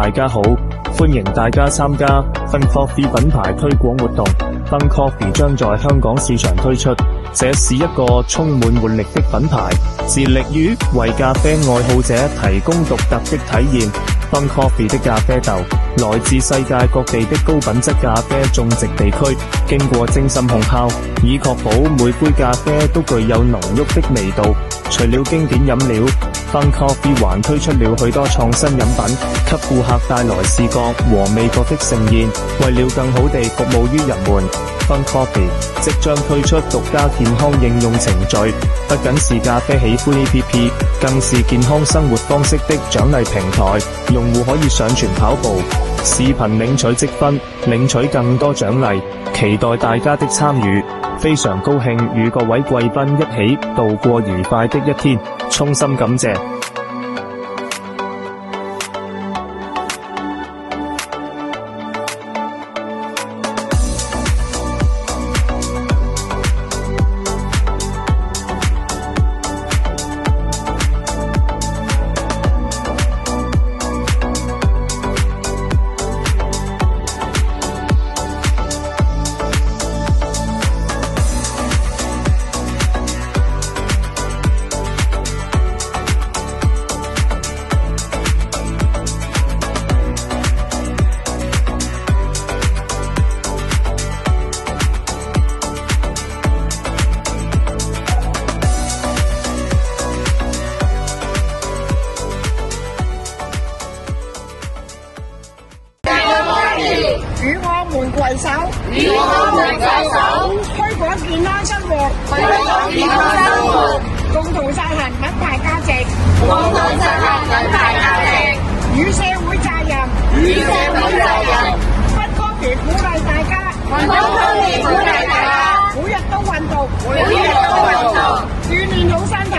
大家好，歡迎大家參加 Fun Coffee 品牌推廣活動。Fun Coffee 將在香港市場推出，這是一個充滿活力的品牌，致力於為咖啡愛好者提供獨特的體驗。Fun Coffee 的咖啡豆來自世界各地的高品質咖啡種植地區，經過精心烘烤，以確保每杯咖啡都具有濃郁的味道。除了經典飲料，Fun Coffee 還推出了許多創新飲品，給顧客帶來視覺和味覺的盛宴。為了更好地服務於人們，Fun Coffee 即將推出獨家健康應用程序，不僅是咖啡喜歡 APP， 更是健康生活方式的獎勵平台。用戶可以上傳跑步視頻領取積分，領取更多獎勵，期待大家的參與。非常高興與各位貴賓一起度過愉快的一天，衷心感謝。與我們攜手，推廣健康生活，共同實行品牌價值，與社會責任。Fun Coffee鼓勵大家，每日都運動，鍛鍊好身體。